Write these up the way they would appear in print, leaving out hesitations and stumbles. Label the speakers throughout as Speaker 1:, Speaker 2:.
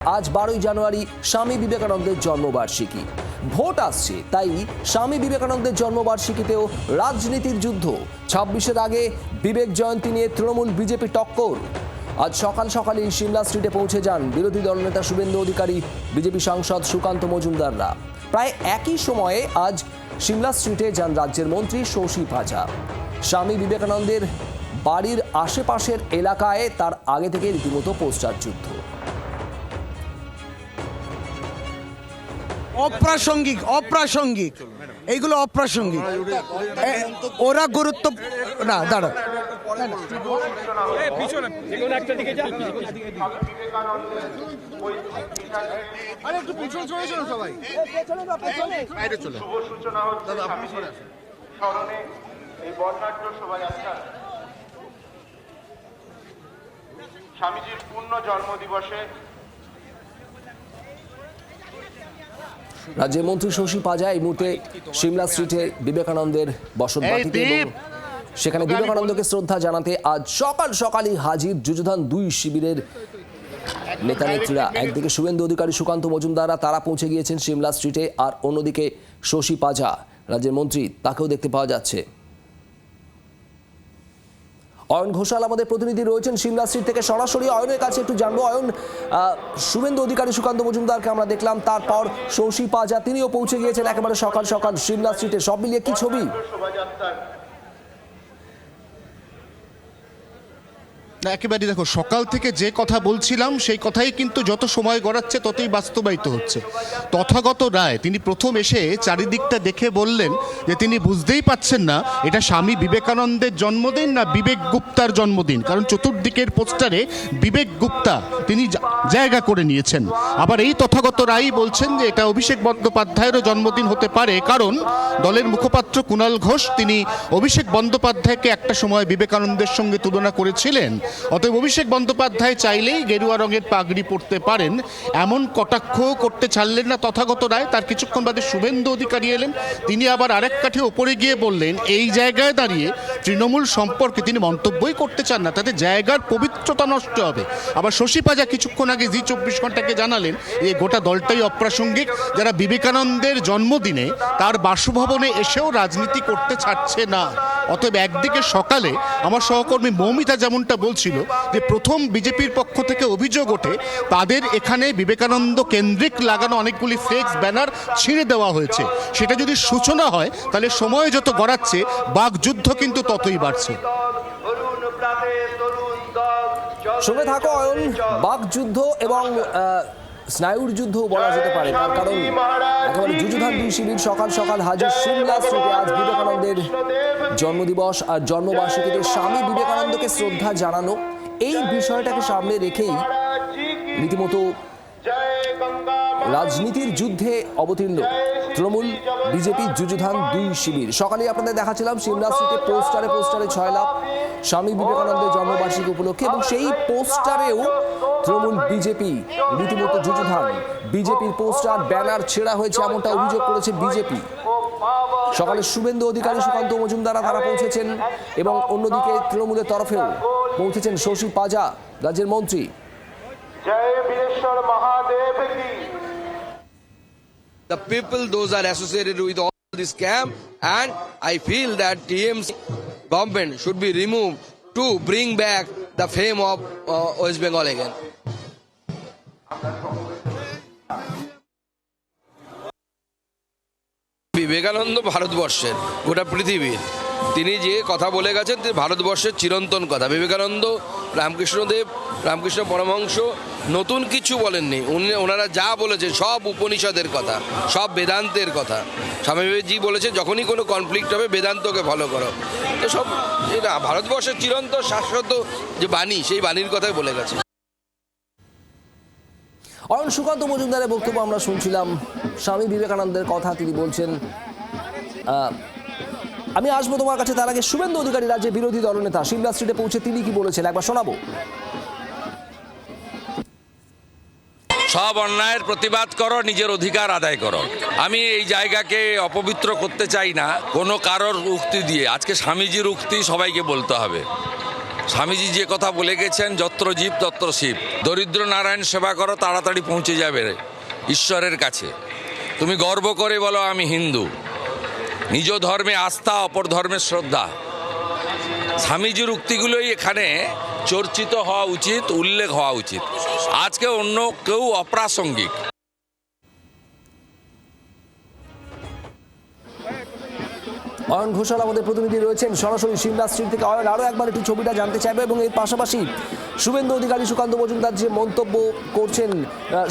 Speaker 1: আজ 12ই জানুয়ারি স্বামী বিবেকানন্দের জন্মবার্ষিকী। ভোট আসছে, তাই স্বামী বিবেকানন্দের জন্মবার্ষিকীতেও রাজনীতির যুদ্ধ। 26-এর আগে বিবেক জয়ন্তী নিয়ে তৃণমূল বিজেপি টক্কর। আজ সকাল সকালই সিমলা স্ট্রিটে পৌঁছে যান বিরোধী দলনেতা শুভেন্দু অধিকারী, বিজেপি সাংসদ সুকান্ত মজুমদাররা। প্রায় একই সময়ে আজ সিমলা স্ট্রিটে যান রাজ্যের মন্ত্রী শশী পাজা। স্বামী বিবেকানন্দের বাড়ির আশেপাশের এলাকায় তার আগে থেকে রীতিমতো পোস্টার যুদ্ধ।
Speaker 2: অপ্রাসঙ্গিক এইগুলো অপ্রাসঙ্গিক, ওরা গুরুত্ব না। দাঁড়া,
Speaker 3: স্বামীজির পূর্ণ জন্মদিবসে
Speaker 1: রাজ্যের মন্ত্রী শশী পাজা এই মুহূর্তে সিমলা স্ট্রিটে বিবেকানন্দের বসতবাটিতে এবং সেখানে বিবেকানন্দকে শ্রদ্ধা জানাতে আজ সকাল সকালই হাজির যুযুধান 2 শিবিরের নেতা নেত্রীরা। একদিকে শুভেন্দু অধিকারী, সুকান্ত মজুমদাররা তারা পৌঁছে গিয়েছেন সিমলা স্ট্রিটে, আর অন্যদিকে শশী পাজা রাজ্যের মন্ত্রী, তাকেও দেখতে পাওয়া যাচ্ছে। অয়ন ঘোষাল আমাদের প্রতিনিধি রয়েছেন সিমলা স্ট্রিট থেকে সরাসরি। অয়নের কাছে একটু জানবো, অয়ন, শুভেন্দু অধিকারী, সুকান্ত মজুমদারকে আমরা দেখলাম, তারপর শশী পাজা তিনিও পৌঁছে গিয়েছেন একেবারে সকাল সকাল সিমলা স্ট্রিটে। সব মিলিয়ে কি ছবি?
Speaker 4: না, একেবারে দেখো, সকাল থেকে যে কথা বলছিলাম সেই কথাই কিন্তু যত সময় গড়াচ্ছে ততই বাস্তবায়িত হচ্ছে। তথাগত রায় তিনি প্রথম এসে চারিদিকটা দেখে বললেন যে তিনি বুঝতেই পাচ্ছেন না এটা স্বামী বিবেকানন্দের জন্মদিন না বিবেক গুপ্তার জন্মদিন, কারণ চতুর্দিকের পোস্টারে বিবেক গুপ্তা তিনি জায়গা করে নিয়েছেন। আবার এই তথাগত রায় বলছেন যে এটা অভিষেক বন্দ্যোপাধ্যায়েরও জন্মদিন হতে পারে, কারণ দলের মুখপাত্র কুণাল ঘোষ তিনি অভিষেক বন্দ্যোপাধ্যায়কে একটা সময় বিবেকানন্দের সঙ্গে তুলনা করেছিলেন। অতএব অভিষেক বন্দ্যোপাধ্যায় চাইলেই গেরুয়া রঙের পাগড়ি পরতে পারেন, এমন কটাক্ষ করতে ছাড়লেন না তথাগত রায়। তার কিছুক্ষণ বাদে শুভেন্দু অধিকারী এলেন, তিনি আবার আরেক কাঠে ওপরে গিয়ে বললেন এই জায়গায় দাঁড়িয়ে তৃণমূল সম্পর্কে তিনি মন্তব্যই করতে চান না, তাতে জায়গার পবিত্রতা নষ্ট হবে। আবার শশী পাজা কিছুক্ষণ আগে জি 24 ঘন্টাকে জানালেন এই গোটা দলটাই অপ্রাসঙ্গিক, যারা বিবেকানন্দের জন্মদিনে তার বাসভবনে এসেও রাজনীতি করতে ছাড়ছে না। অতএব একদিকে সকালে আমার সহকর্মী মৌমিতা যেমনটা বলছিল যে প্রথম বিজেপির পক্ষ থেকে অভিযোগ ওঠে তাদের এখানে বিবেকানন্দ কেন্দ্রিক লাগানো অনেকগুলি ফ্লেক্স ব্যানার ছিঁড়ে দেওয়া হয়েছে। সেটা যদি সূচনা হয় তাহলে সময় যত গড়াচ্ছে বাকযুদ্ধ কিন্তু ততই বাড়ছে।
Speaker 1: সঙ্গে থাকো অয়ন, বাকযুদ্ধ এবং স্নায়ুর যুদ্ধ বলা যেতে পারে, তার কারণ একেবারে যুযুধান 2 শিবির সকাল সকাল হাজির সিমলা স্ট্রিটে। আজ বিবেকানন্দের জন্মদিবস আর জন্মবার্ষিকীতে স্বামী বিবেকানন্দকে শ্রদ্ধা জানানো, এই বিষয়টাকে সামনে রেখেই রীতিমতো রাজনীতির যুদ্ধে অবতীর্ণ তৃণমূল বিজেপি যুযুধান 2 শিবির। সকালে আপনাদের দেখাচ্ছিলাম সিমলা স্ট্রিটে পোস্টারে 6 লাখ স্বামী বিবেকানন্দের জন্মবার্ষিকী উপলক্ষে, এবং সেই পোস্টারেও তৃণমূল বিজেপি রীতিমতো যুযুধান। বিজেপির পোস্টার ব্যানার ছেঁড়া হয়েছে এমনটা অভিযোগ করেছে বিজেপি। সকালে শুভেন্দু অধিকারী, সুকান্ত মজুমদাররা তারা পৌঁছেছেন, এবং অন্যদিকে তৃণমূলের তরফেও পৌঁছেছেন শশী পাজা রাজ্যের মন্ত্রী।
Speaker 5: The people, those are associated with all this scam, and I feel that TMC government should be removed to bring back the fame of West Bengal again. Vivekananda ভারতবর্ষের, গোটা পৃথিবীর, তিনি যে কথা বলে গেছেন ভারতবর্ষের চিরন্তন কথা। বিবেকানন্দ, রামকৃষ্ণদেব, রামকৃষ্ণ পরমহংস নতুন কিছু বলেননি। ওনারা যা বলেছেন সব উপনিষদের কথা, সব বেদান্তের কথা। স্বামী বিবেকজি বলেছেন যখনই কোনো কনফ্লিক্ট হবে বেদান্তকে ফলো করো। তো সব এটা ভারতবর্ষের চিরন্তন শাশ্বত যে বাণী, সেই বাণীর কথাই বলে গেছে।
Speaker 1: অয়ন, সুকান্ত মজুমদারের বক্তব্য আমরা শুনছিলাম। স্বামী বিবেকানন্দের কথা তিনি বলছেন। আমি আসবো তোমার কাছে, তার আগে শুভেন্দু অধিকারী রাজ্যের বিরোধী দলনেতা সিমলা স্ট্রিটে পৌঁছে তিনি কি বলেছেন একবার শোনাবো।
Speaker 6: সব অন্যায়ের প্রতিবাদ করো, নিজের অধিকার আদায় করো। আমি এই জায়গাকে অপবিত্র করতে চাই না কোনো কারোর উক্তি দিয়ে। আজকে স্বামীজির উক্তি সবাইকে বলতে হবে। স্বামীজি যে কথা বলে গেছেন, যত্র জীব তত্র শিব, দরিদ্র নারায়ণ সেবা করো, তাড়াতাড়ি পৌঁছে যাবে ঈশ্বরের কাছে। তুমি গর্ব করে বলো আমি হিন্দু, নিজ ধর্মে আস্থা, অপর ধর্মে শ্রদ্ধা। স্বামীজির উক্তিগুলোই এখানে চর্চিত হওয়া উচিত, উল্লেখ হওয়া উচিত। আজকে অন্য কেউ অপ্রাসঙ্গিক।
Speaker 1: অয়ন ঘোষাল আমাদের প্রতিনিধি রয়েছেন সরাসরি সিমলা স্ট্রিট থেকে। অয়ন, আরও একবার একটু ছবিটা জানতে চাইবে এবং এর পাশাপাশি শুভেন্দু অধিকারী, সুকান্ত মজুমদার যে মন্তব্য করছেন,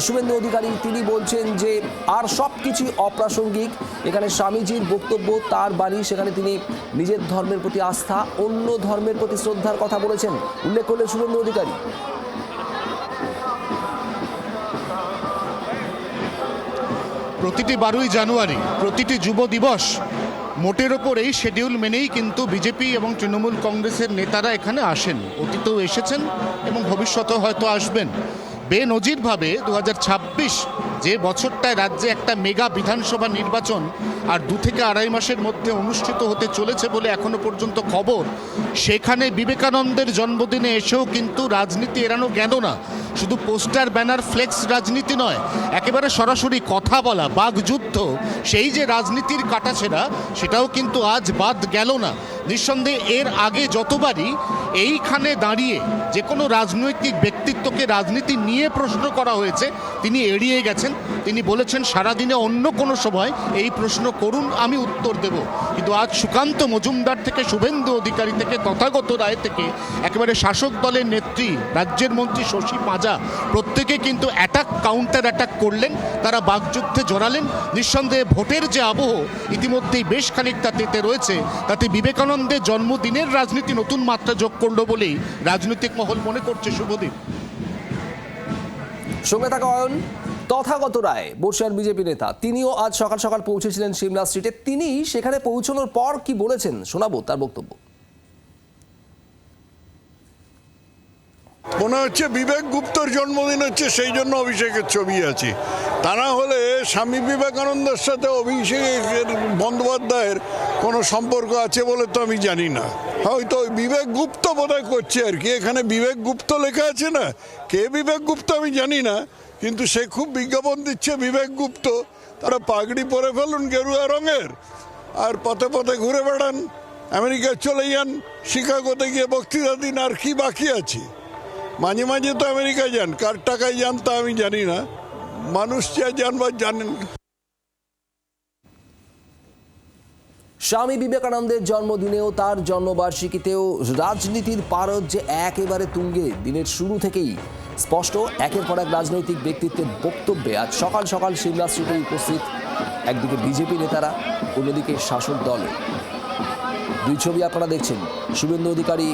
Speaker 1: শুভেন্দু অধিকারী তিনি বলছেন যে আর সব কিছুই অপ্রাসঙ্গিক, এখানে স্বামীজির বক্তব্য, তার বাণী, সেখানে তিনি নিজের ধর্মের প্রতি আস্থা, অন্য ধর্মের প্রতি শ্রদ্ধার কথা বলেছেন, উল্লেখ করলেন শুভেন্দু অধিকারী।
Speaker 4: প্রতিটি 12ই জানুয়ারি, প্রতিটি যুব দিবস, মোটের ওপর এই শিডিউল মেনেই কিন্তু বিজেপি এবং তৃণমূল কংগ্রেসের নেতারা এখানে আসেন। অতীতেও এসেছেন এবং ভবিষ্যতেও হয়তো আসবেন। বেনজিরভাবে 2026 যে বছরটায় রাজ্যে একটা মেগা বিধানসভা নির্বাচন আর 2 থেকে আড়াই মাসের মধ্যে অনুষ্ঠিত হতে চলেছে বলে এখনো পর্যন্ত খবর, সেখানে বিবেকানন্দের জন্মদিনে এসেও কিন্তু রাজনীতি এড়ানো গেল না। শুধু পোস্টার, ব্যানার, ফ্লেক্স রাজনীতি নয়, একেবারে সরাসরি কথা বলা, বাকযুদ্ধ, সেই যে রাজনীতির কাটাছেঁড়া, সেটাও কিন্তু আজ বাদ গেল না। নিঃসন্দেহে এর আগে যতবারই এইখানে দাঁড়িয়ে যে কোনো রাজনৈতিক ব্যক্তিত্বকে রাজনীতি নিয়ে প্রশ্ন করা হয়েছে, তিনি এড়িয়ে গেছেন। তিনি বলেছেন সারাদিনে অন্য কোনো সময় এই প্রশ্ন করুন, আমি উত্তর দেব। কিন্তু আজ সুকান্ত মজুমদার থেকে শুভেন্দু অধিকারী থেকে তথাগত রায় থেকে একেবারে শাসক দলের নেত্রী, রাজ্যের মন্ত্রী শশী পাঁজা, প্রত্যেকে কিন্তু অ্যাটাক, কাউন্টার অ্যাটাক করলেন, তারা বাকযুদ্ধে জড়ালেন। নিঃসন্দেহে ভোটের যে আবহ ইতিমধ্যেই বেশ খানিকটা তেতে রয়েছে, তাতে বিবেকানন্দের জন্মদিনের রাজনীতি নতুন মাত্রা যোগ করলো বলেই রাজনৈতিক মহল মনে করছে। শুভদীপ,
Speaker 1: সঙ্গে থাকা অয়ন। তথাগত রায়, বর্ষিয়ার বিজেপি নেতা, তিনিও আজ সকাল সকাল পৌঁছেছিলেন সিমলা স্ট্রিটে। তিনি সেখানে পৌঁছানোর পর কি বলেছেন শোনাবো তার বক্তব্য।
Speaker 7: মনে হচ্ছে বিবেক গুপ্তর জন্মদিন হচ্ছে, সেই জন্য অভিষেকের ছবি আছে। তা না হলে স্বামী বিবেকানন্দের সাথে অভিষেকের বন্দ্যোপাধ্যায়ের কোনো সম্পর্ক আছে বলে তো আমি জানি না। হয়তো ওই বিবেক গুপ্ত বোধহয় করছে আর কি। এখানে বিবেক গুপ্ত লেখা আছে না, কে বিবেক গুপ্ত আমি জানি না, কিন্তু সে খুব বিজ্ঞাপন দিচ্ছে বিবেক গুপ্ত। তারা পাগড়ি পরে ফেলুন গেরুয়া রঙের, আর পথে পথে ঘুরে বেড়ান, আমেরিকায় চলে যান, শিকাগোতে গিয়ে বক্তৃতা দিন, আর কি বাকি আছে? মাঝে মাঝে তো আমেরিকা যান, কার টাকায় যান তা আমি জানি না, মানুষ যা জানবার জানেন।
Speaker 1: স্বামী বিবেকানন্দের জন্মদিনেও তার জন্মবার্ষিকীতেও রাজনীতির পারদ যে একেবারে তুঙ্গে। দিনের শুরু থেকেই স্পষ্ট, একের পর এক রাজনৈতিক ব্যক্তিত্বের বক্তব্যে আজ সকাল সকাল সিমলা স্ট্রিটে উপস্থিত একদিকে বিজেপি নেতারা, অন্যদিকে শাসক দল। দুই ছবি আপনারা দেখছেন। শুভেন্দু অধিকারী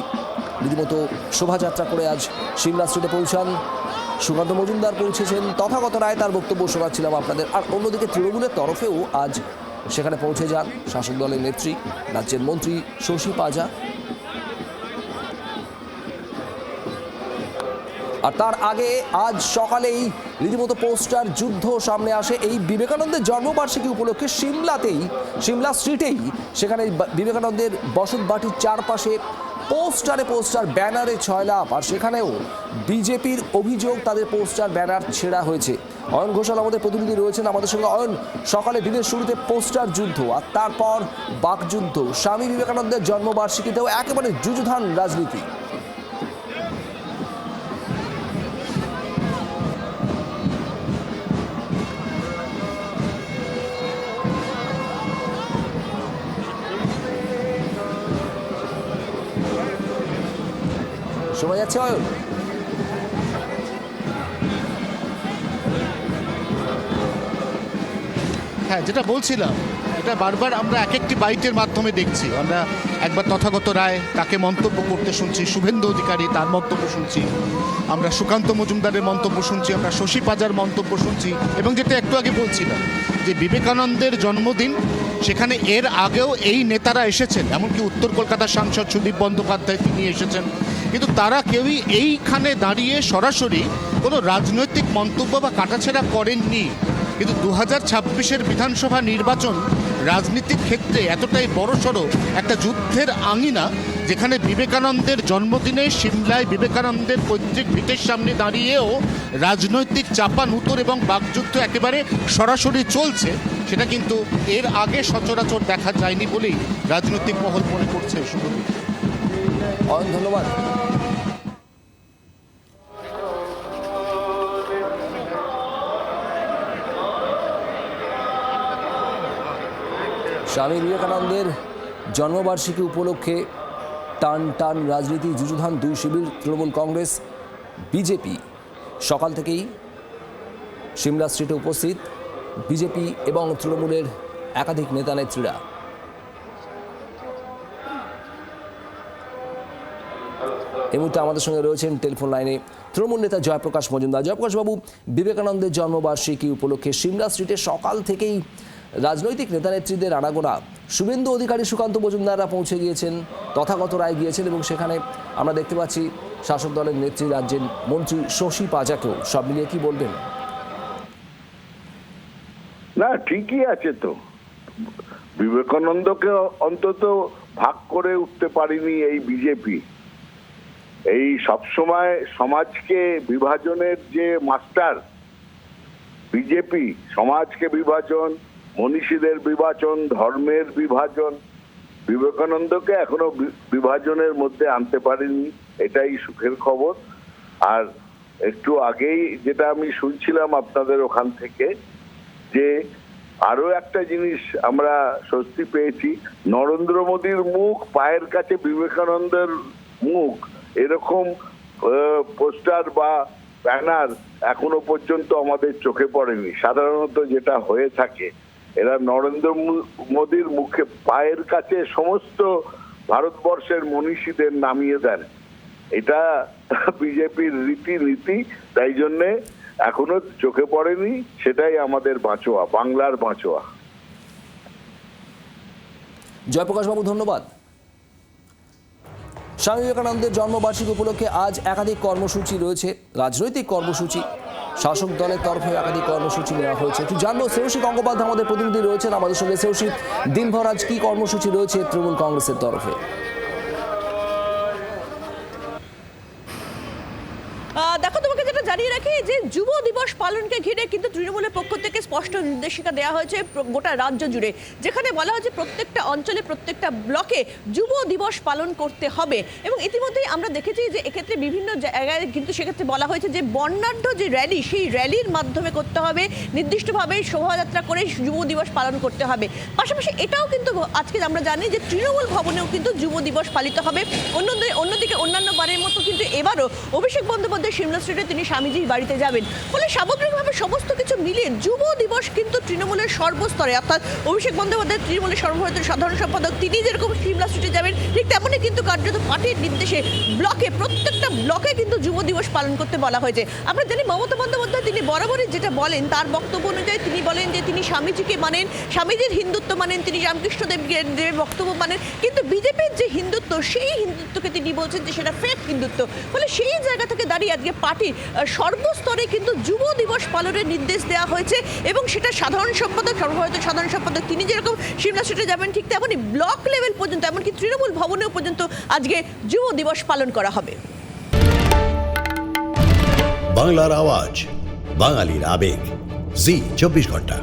Speaker 1: রীতিমতো শোভাযাত্রা করে আজ সিমলা স্ট্রিটে পৌঁছান, সুকান্ত মজুমদার পৌঁছেছেন, তথাগত রায় তার বক্তব্য শোনাচ্ছিলাম আপনাদের। আর অন্যদিকে তৃণমূলের তরফেও আজ সেখানে পৌঁছে যান শাসক দলের নেত্রী, রাজ্যের মন্ত্রী শশী পাঁজা। আর তার আগে আজ সকালেই রীতিমতো পোস্টার যুদ্ধ সামনে আসে এই বিবেকানন্দের জন্মবার্ষিকী উপলক্ষে সিমলাতেই, সিমলা স্ট্রিটেই। সেখানে বিবেকানন্দের বসত বাটির চারপাশে পোস্টারে পোস্টার, ব্যানারে ছয়লাপ। আর সেখানেও বিজেপির অভিযোগ তাদের পোস্টার, ব্যানার ছেঁড়া হয়েছে। অয়ন ঘোষাল আমাদের প্রতিনিধি রয়েছেন আমাদের সঙ্গে। অয়ন, সকালে দিনের শুরুতে পোস্টার যুদ্ধ আর তারপর বাকযুদ্ধ, স্বামী বিবেকানন্দের জন্মবার্ষিকীতেও একেবারে যুযুধান রাজনীতি। শোনা যাচ্ছে অয়ন?
Speaker 4: হ্যাঁ, যেটা বলছিলাম, এটা বারবার আমরা এক একটি বাইটের মাধ্যমে দেখছি। আমরা একবার তথাগত রায়, তাকে মন্তব্য করতে শুনছি, শুভেন্দু অধিকারী তার মন্তব্য শুনছি, আমরা সুকান্ত মজুমদারের মন্তব্য শুনছি, আমরা শশী পাঁজার মন্তব্য শুনছি। এবং যেটা একটু আগে বলছিলাম যে বিবেকানন্দের জন্মদিন, সেখানে এর আগেও এই নেতারা এসেছেন, এমনকি উত্তর কলকাতার সাংসদ সুদীপ বন্দ্যোপাধ্যায় তিনি এসেছেন, কিন্তু তারা কেউই এইখানে দাঁড়িয়ে সরাসরি কোনো রাজনৈতিক মন্তব্য বা কাটাছেঁড়া করেননি। কিন্তু 2026-এর বিধানসভা নির্বাচন রাজনীতির ক্ষেত্রে এতটাই বড়সড় একটা যুদ্ধের আঙিনা, যেখানে বিবেকানন্দের জন্মদিনে সিমলায় বিবেকানন্দের পৈতৃক ভিটের সামনে দাঁড়িয়েও রাজনৈতিক চাপানুতর এবং বাকযুদ্ধ একেবারে সরাসরি চলছে, সেটা কিন্তু এর আগে সচরাচর দেখা যায়নি বলেই রাজনৈতিক মহল মনে করছে। শুভদীপ,
Speaker 1: অয়ন, ধন্যবাদ। স্বামী বিবেকানন্দের জন্মবার্ষিকী উপলক্ষে টান টান রাজনীতি যুযুধান দুই শিবির, তৃণমূল কংগ্রেস বিজেপি। সকাল থেকেই সিমলা স্ট্রিটে উপস্থিত বিজেপি এবং তৃণমূলের একাধিক নেতা নেত্রীরা। এই মুহূর্তে আমাদের সঙ্গে রয়েছেন টেলিফোন লাইনে তৃণমূল নেতা জয়প্রকাশ মজুমদার। জয়প্রকাশ বাবু, বিবেকানন্দের জন্মবার্ষিকী উপলক্ষে সিমলা স্ট্রিটে সকাল থেকেই রাজনৈতিক নেতা নেত্রীদের আনাগোনা। শুভেন্দু অধিকারী, সুকান্ত মজুমদাররা পৌঁছে গিয়েছেন, তথাগত রায় গিয়েছেন এবং সেখানে আমরা দেখতে পাচ্ছি শাসক দলের নেত্রী রাজ্যের মন্ত্রী শশী পাজাকেও। সব মিলিয়ে কি বলবেন?
Speaker 8: না, ঠিকই আছে তো। বিবেকানন্দকে অন্তত ভাগ করে উঠতে পারেনি এই বিজেপি। এই সবসময় সমাজকে বিভাজনের যে মাস্টার বিজেপি, সমাজকে বিভাজন, মনীষীদের বিভাজন, ধর্মের বিভাজন, বিবেকানন্দকে এখনো বিভাজনের মধ্যে আনতে পারেনি। এটাই সুখের খবর। আর একটু আগেই যেটা আমি শুনছিলাম আপনাদের ওখান থেকে, যে আরো একটা জিনিস আমরা স্বস্তি পেয়েছি, নরেন্দ্র মোদীর মুখ পায়ের কাছে বিবেকানন্দের মুখ, এরকম পোস্টার বা ব্যানার এখনো পর্যন্ত আমাদের চোখে পড়েনি। সাধারণত যেটা হয়ে থাকে, এরা নরেন্দ্র মোদীর মুখে পায়ের কাছে সমস্ত ভারতবর্ষের মনীষীদের নামিয়ে দেন। এটা বিজেপির রীতিনীতি, তাই জন্যে এখনো চোখে পড়েনি। সেটাই আমাদের বাঁচোয়া, বাংলার বাঁচোয়া।
Speaker 1: জয়প্রকাশ বাবু, ধন্যবাদ। স্বামী বিবেকানন্দের জন্মবার্ষিকী উপলক্ষে আজ একাধিক কর্মসূচি রয়েছে, রাজনৈতিক কর্মসূচি, শাসক দলের তরফে একাধিক কর্মসূচি নেওয়া হয়েছে। একটু জানবো, শ্রেয়সী গঙ্গোপাধ্যায় আমাদের প্রতিনিধি রয়েছেন আমাদের সঙ্গে। শ্রেয়সী, দিনভর আজ কি কর্মসূচি রয়েছে তৃণমূল কংগ্রেসের তরফে?
Speaker 9: দেখো, তোমাকে যেটা জানিয়ে রাখি যে যুব দিবস পালনকে ঘিরে কিন্তু তৃণমূলের পক্ষ থেকে স্পষ্ট নির্দেশিকা দেওয়া হয়েছে গোটা রাজ্য জুড়ে, যেখানে বলা হয়েছে প্রত্যেকটা অঞ্চলে, প্রত্যেকটা ব্লকে যুব দিবস পালন করতে হবে। এবং ইতিমধ্যেই আমরা দেখেছি যে এক্ষেত্রে বিভিন্ন জায়গায় কিন্তু সেক্ষেত্রে বলা হয়েছে যে বর্ণাঢ্য যে র্যালি, সেই র্যালির মাধ্যমে করতে হবে, নির্দিষ্টভাবে শোভাযাত্রা করে যুব দিবস পালন করতে হবে। পাশাপাশি এটাও কিন্তু আজকে আমরা জানি যে তৃণমূল ভবনেও কিন্তু যুব দিবস পালিত হবে। অন্যদিকে অন্যান্য বারের মতো কিন্তু এবারও অভিষেক বন্দ্যোপাধ্যায় সিমলা স্ট্রিটে তিনি স্বামীজির বাড়িতে যাবেন। ফলে সামগ্রিকভাবে সমস্ত কিছু মিলিয়ে যুব দিবস কিন্তু তৃণমূলের সর্বস্তরে, অর্থাৎ অভিষেক বন্দ্যোপাধ্যায় তৃণমূলের সর্বভারতীয় সাধারণ সম্পাদক, তিনি যেরকম সিমলা স্ট্রিটে যাবেন, ঠিক তেমনই কিন্তু কার্যত পার্টির নির্দেশে ব্লকে, প্রত্যেকটা ব্লকে কিন্তু যুব দিবস পালন করতে বলা হয়েছে। আমরা জানি মমতা বন্দ্যোপাধ্যায় তিনি বরাবরই যেটা বলেন, তার বক্তব্য অনুযায়ী তিনি বলেন যে তিনি স্বামীজিকে মানেন, স্বামীজির হিন্দুত্ব মানেন, তিনি রামকৃষ্ণ দেবের বক্তব্য মানেন। কিন্তু বিজেপির যে হিন্দুত্ব, সেই হিন্দুত্বকে তিনি বলছেন যে সেটা ফেক হিন্দুত্ব। ফলে সেই জায়গা থেকে দাঁড়িয়ে আজকে পার্টির সর্বস্তরে কিন্তু যুব দিবস পালনের নির্দেশ দেওয়া হয়েছে এবং সেটা সাধারণ সম্পাদক, সর্বভারতীয় সাধারণ সম্পাদক তিনি যেরকম সিমলা স্ট্রিটে যাবেন, ঠিক তেমনই ব্লক লেভেল পর্যন্ত, এমনকি তৃণমূল ভবনেও পর্যন্ত আজকে যুব দিবস পালন করা হবে।
Speaker 10: বাংলার আওয়াজ, বাঙালির আবেগ, জি 24 ঘন্টা।